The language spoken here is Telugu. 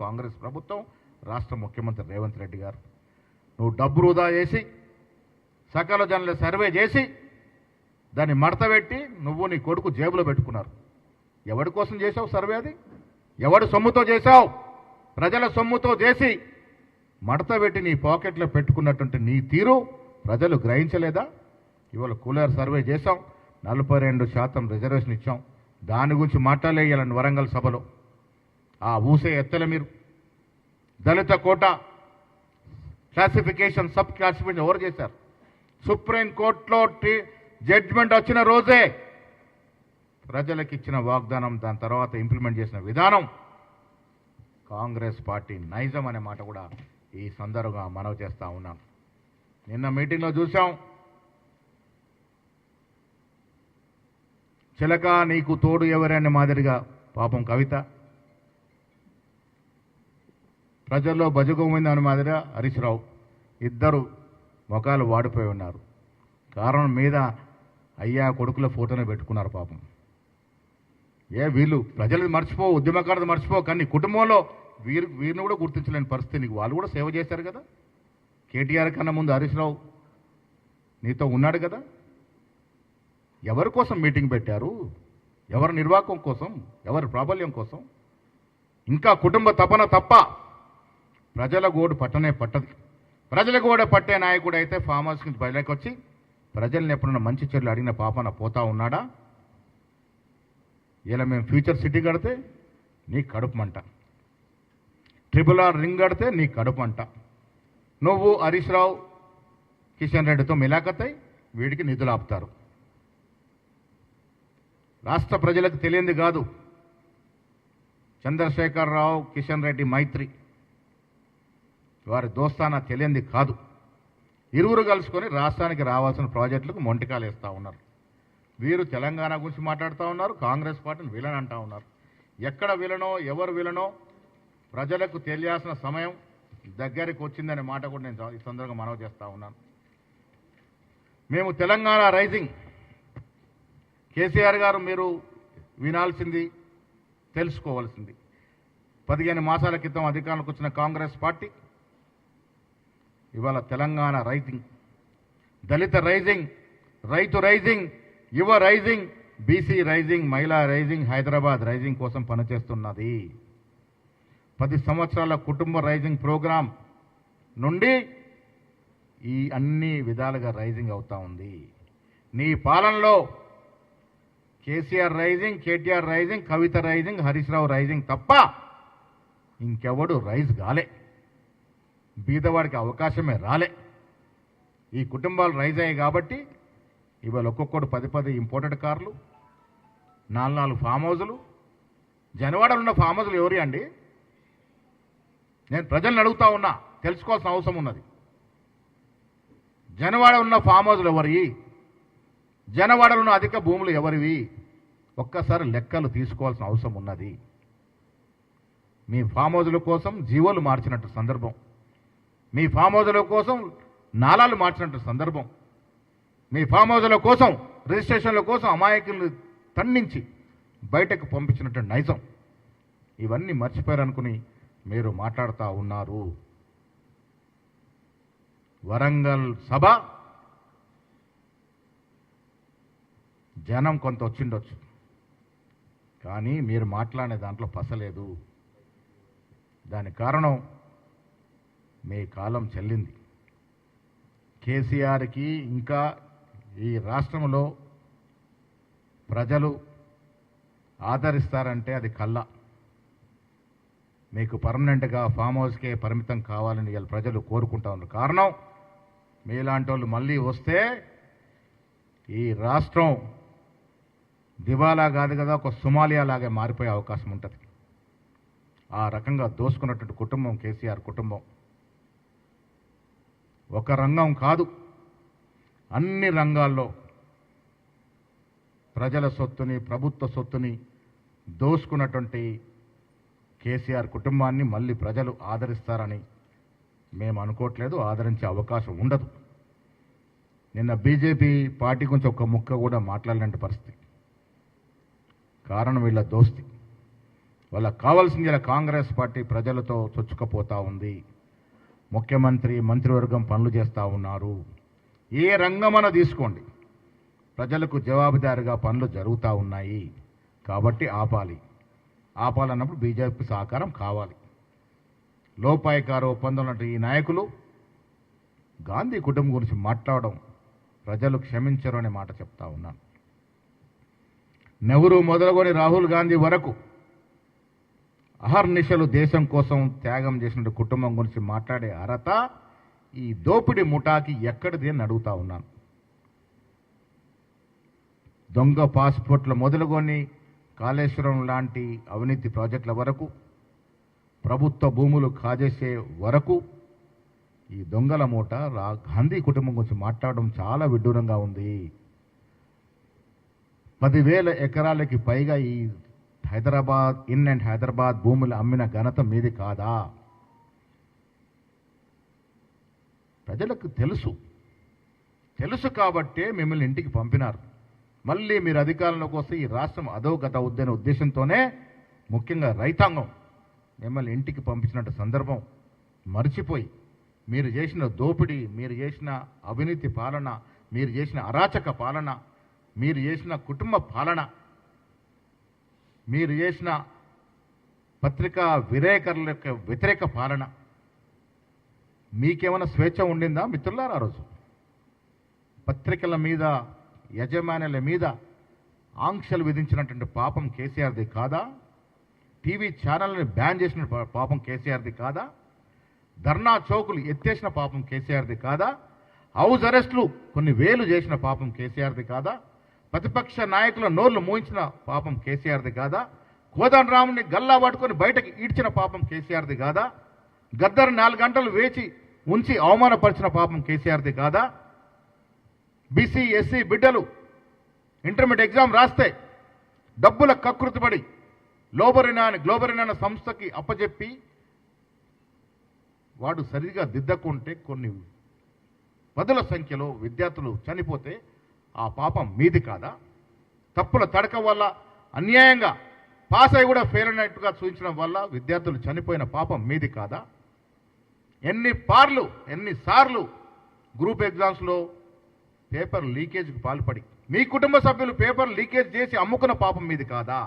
కాంగ్రెస్ ప్రభుత్వం, రాష్ట్ర ముఖ్యమంత్రి రేవంత్ రెడ్డి గారు. నువ్వు డబ్బు వృధా చేసి సకల జనుల సర్వే చేసి దాన్ని మడతపెట్టి నువ్వు నీ కొడుకు జేబులో పెట్టుకున్నారు. ఎవడి కోసం చేశావు సర్వే? అది ఎవడి సొమ్ముతో చేశావు? ప్రజల సొమ్ముతో చేసి మడతపెట్టి నీ పాకెట్లో పెట్టుకున్నటువంటి నీ తీరు ప్రజలు గ్రహించలేదా? ఇవాళ కూలర్ సర్వే చేశాం, 42% రిజర్వేషన్ ఇచ్చాం. దాని గురించి మాట్లాడలేయాలని వరంగల్ సభలో ఆ ఊసే ఎత్తలే మీరు. దళిత కోట క్లాసిఫికేషన్, సబ్ క్లాసిఫికేషన్ ఎవరు చేశారు? సుప్రీంకోర్టులో జడ్జిమెంట్ వచ్చిన రోజే ప్రజలకు ఇచ్చిన వాగ్దానం, దాని తర్వాత ఇంప్లిమెంట్ చేసిన విధానం కాంగ్రెస్ పార్టీ నైజం అనే మాట కూడా ఈ సందర్భంగా మనవి చేస్తా ఉన్నాను. నిన్న మీటింగ్లో చూసాం, చిలక నీకు తోడు ఎవరనే మాదిరిగా పాపం కవిత, ప్రజల్లో బజగోవింద్ అనే మాదిరిగా హరీష్ రావు, ఇద్దరు ముఖాలు వాడిపోయి ఉన్నారు. కారణం మీద అయ్యా కొడుకుల ఫోటోనే పెట్టుకున్నారు పాపం. వీళ్ళు ప్రజలు మర్చిపో, ఉద్యమకారులు మర్చిపో, కానీ కుటుంబంలో వీరిని కూడా గుర్తించలేని పరిస్థితి. నీకు వాళ్ళు కూడా సేవ చేశారు కదా. కేటీఆర్ కన్నా ముందు హరీష్ రావు నీతో ఉన్నాడు కదా. ఎవరి కోసం మీటింగ్ పెట్టారు? ఎవరి నిర్వాహకం కోసం? ఎవరి ప్రాబల్యం కోసం? ఇంకా కుటుంబ తపన తప్ప ప్రజల గోడు పట్టనే పట్టదు. ప్రజల గోడ పట్టే నాయకుడు అయితే ఫామ్ హౌస్ నుంచి బయటకు వచ్చి ప్రజల్ని ఎప్పుడన్నా మంచి చెడులు అడిగిన పాపన పోతా ఉన్నాడా? ఇలా మేము ఫ్యూచర్ సిటీ కడితే నీ కడుపు మంట, RRR రింగ్ కడితే నీ కడుపు మంట. నువ్వు హరీష్ రావు కిషన్ రెడ్డితో మిలాఖతై వీడికి నిధులు ఆపుతారు. రాష్ట్ర ప్రజలకు తెలియంది కాదు చంద్రశేఖరరావు కిషన్ రెడ్డి మైత్రి, వారి దోస్తానా తెలియంది కాదు. ఇరువురు కలుసుకొని రాష్ట్రానికి రావాల్సిన ప్రాజెక్టులకు మొంటికాలు వేస్తూ ఉన్నారు. వీరు తెలంగాణ గురించి మాట్లాడుతూ ఉన్నారు, కాంగ్రెస్ పార్టీని విలన్ అంటూ ఉన్నారు. ఎక్కడ విలనో, ఎవరు విలనో ప్రజలకు తెలియాల్సిన సమయం దగ్గరికి వచ్చిందనే మాట కూడా నేను ఈ సందర్భంగా మనవి చేస్తూ ఉన్నాను. మేము తెలంగాణ రైజింగ్, కేసీఆర్ గారు మీరు వినాల్సింది, తెలుసుకోవాల్సింది, 15 మాసాల క్రితం అధికారంలోకి వచ్చిన కాంగ్రెస్ పార్టీ ఇవాళ తెలంగాణ రైజింగ్, దళిత రైజింగ్, రైతు రైజింగ్, యువ రైజింగ్, బీసీ రైజింగ్, మహిళా రైజింగ్, హైదరాబాద్ రైజింగ్ కోసం పనిచేస్తున్నది. 10 సంవత్సరాల కుటుంబ రైజింగ్ ప్రోగ్రాం నుండి ఈ అన్ని విధాలుగా రైజింగ్ అవుతా ఉంది. నీ పాలనలో కేసీఆర్ రైజింగ్, కేటీఆర్ రైజింగ్, కవిత రైజింగ్, హరీష్ రావు రైజింగ్ తప్ప ఇంకెవడు రైజ్ కాలే. బీదవాడికి అవకాశమే రాలే. ఈ కుటుంబాలు రైజ్ అయ్యాయి కాబట్టి ఇవాళ ఒక్కొక్కడు 10 ఇంపోర్టెడ్ కార్లు, 4 ఫామ్ హౌజులు. జనవాడలో ఉన్న ఫామ్ హౌజులు ఎవరి అండి? నేను ప్రజల్ని అడుగుతా ఉన్నా, తెలుసుకోవాల్సిన అవసరం ఉన్నది. జనవాడ ఉన్న ఫామ్ హౌజులు ఎవరి? జనవాడలో ఉన్న అధిక భూములు ఎవరివి? ఒక్కసారి లెక్కలు తీసుకోవాల్సిన అవసరం ఉన్నది. మీ ఫామ్ హౌజుల కోసం జీవోలు మార్చినట్టు సందర్భం, మీ ఫామ్ హౌజుల కోసం నాలాలు మార్చినట్టు సందర్భం, మీ ఫామ్ హౌజుల కోసం రిజిస్ట్రేషన్ల కోసం అమాయకులను తన్నించి బయటకు పంపించినట్టు నైజం. ఇవన్నీ మర్చిపోయారనుకుని మీరు మాట్లాడుతూ ఉన్నారు. వరంగల్ సభ జనం కొంత వచ్చిండొచ్చు, కానీ మీరు మాట్లాడే దాంట్లో పసలేదు. దానికి కారణం మీ కాలం చెల్లింది. కేసీఆర్కి ఇంకా ఈ రాష్ట్రంలో ప్రజలు ఆదరిస్తారంటే అది కల్లా. మీకు పర్మనెంట్గా ఫామ్ హౌస్కే పరిమితం కావాలని వీళ్ళ ప్రజలు కోరుకుంటా ఉన్నారు. కారణం మీలాంటి వాళ్ళు మళ్ళీ వస్తే ఈ రాష్ట్రం దివాలా కాదు కదా, ఒక సొమాలియా లాగే మారిపోయే అవకాశం ఉంటుంది. ఆ రకంగా దోసుకున్నటువంటి కుటుంబం కేసీఆర్ కుటుంబం. ఒక రంగం కాదు, అన్ని రంగాల్లో ప్రజల సొత్తుని, ప్రభుత్వ సొత్తుని దోసుకున్నటువంటి కేసీఆర్ కుటుంబాన్ని మళ్ళీ ప్రజలు ఆదరిస్తారని మేము అనుకోవట్లేదు, ఆదరించే అవకాశం ఉండదు. నిన్న బీజేపీ పార్టీ గురించి ఒక్క ముక్క కూడా మాట్లాడలేని పరిస్థితి. కారణం వీళ్ళ దోస్తి. వాళ్ళకి కావాల్సింది ఇలా కాంగ్రెస్ పార్టీ ప్రజలతో చొచ్చుకుపోతూ ఉంది. ముఖ్యమంత్రి మంత్రివర్గం పనులు చేస్తూ ఉన్నారు. ఏ రంగమన తీసుకోండి, ప్రజలకు జవాబుదారీగా పనులు జరుగుతూ ఉన్నాయి. కాబట్టి ఆపాలన్నప్పుడు బీజేపీ సహకారం కావాలి. లోపాయికార ఒప్పందం లాంటి ఈ నాయకులు గాంధీ కుటుంబం గురించి మాట్లాడడం ప్రజలు క్షమించరు అనే మాట చెప్తా ఉన్నాను. నెహ్రూ మొదలుకొని రాహుల్ గాంధీ వరకు అహర్నిశలు దేశం కోసం త్యాగం చేసిన కుటుంబం గురించి మాట్లాడే అర్హత ఈ దోపిడీ ముఠాకి ఎక్కడిది అని అడుగుతా ఉన్నాను. దొంగ పాస్పోర్ట్ల మొదలుకొని కాళేశ్వరం లాంటి అవినీతి ప్రాజెక్టుల వరకు, ప్రభుత్వ భూములు కాజేసే వరకు ఈ దొంగల మూట గాంధీ కుటుంబం గురించి మాట్లాడడం చాలా విడ్డూరంగా ఉంది. 10,000 ఎకరాలకి పైగా ఈ హైదరాబాద్ ఇన్ అండ్ హైదరాబాద్ భూములు అమ్మిన ఘనత మీది కాదా? ప్రజలకు తెలుసు కాబట్టే మిమ్మల్ని ఇంటికి పంపినారు. మళ్ళీ మీరు అధికారంలోకి వస్తే ఈ రాష్ట్రం అధోగత అవుద్దనే ఉద్దేశంతోనే ముఖ్యంగా రైతాంగం మిమ్మల్ని ఇంటికి పంపించినట్టు సందర్భం మర్చిపోయి మీరు చేసిన దోపిడీ, మీరు చేసిన అవినీతి పాలన, మీరు చేసిన అరాచక పాలన, మీరు చేసిన కుటుంబ పాలన, మీరు చేసిన పత్రికా విలేకరుల యొక్క వ్యతిరేక పాలన, మీకేమైనా స్వేచ్ఛ ఉండిందా మిత్రులారా? ఆ రోజు పత్రికల మీద, యజమానుల మీద ఆంక్షలు విధించినటువంటి పాపం కేసీఆర్ది కాదా? టీవీ ఛానల్ని బ్యాన్ చేసిన పాపం కేసీఆర్ది కాదా? ధర్నా చౌకులు ఎత్తేసిన పాపం కేసీఆర్ది కాదా? హౌస్ అరెస్టులు కొన్ని వేలు చేసిన పాపం కేసీఆర్ది కాదా? ప్రతిపక్ష నాయకుల నోళ్లు మూయించిన పాపం కేసీఆర్ది కాదా? కోదండరాముని గల్లా పట్టుకొని బయటకు ఈడ్చిన పాపం కేసీఆర్ది కాదా? గద్దరు 4 గంటలు వేచి ఉంచి అవమానపరిచిన పాపం కేసీఆర్ది కాదా? బీసీ ఎస్సీ బిడ్డలు ఇంటర్మీడియట్ ఎగ్జామ్ రాస్తే డబ్బుల కకృతిపడి గ్లోబరినా సంస్థకి అప్పచెప్పి వాడు సరిగా దిద్దకుంటే కొన్ని పదుల సంఖ్యలో విద్యార్థులు చనిపోతే ఆ పాపం మీది కాదా? తప్పుల తడక వల్ల అన్యాయంగా పాస్ అయి కూడా ఫెయిల్ అయినట్టుగా చూపించడం వల్ల విద్యార్థులు చనిపోయిన పాపం మీది కాదా? ఎన్నిసార్లు గ్రూప్ ఎగ్జామ్స్లో పేపర్ లీకేజ్కి పాల్పడి మీ కుటుంబ సభ్యులు పేపర్ లీకేజ్ చేసి అమ్ముకున్న పాపం మీది కాదా?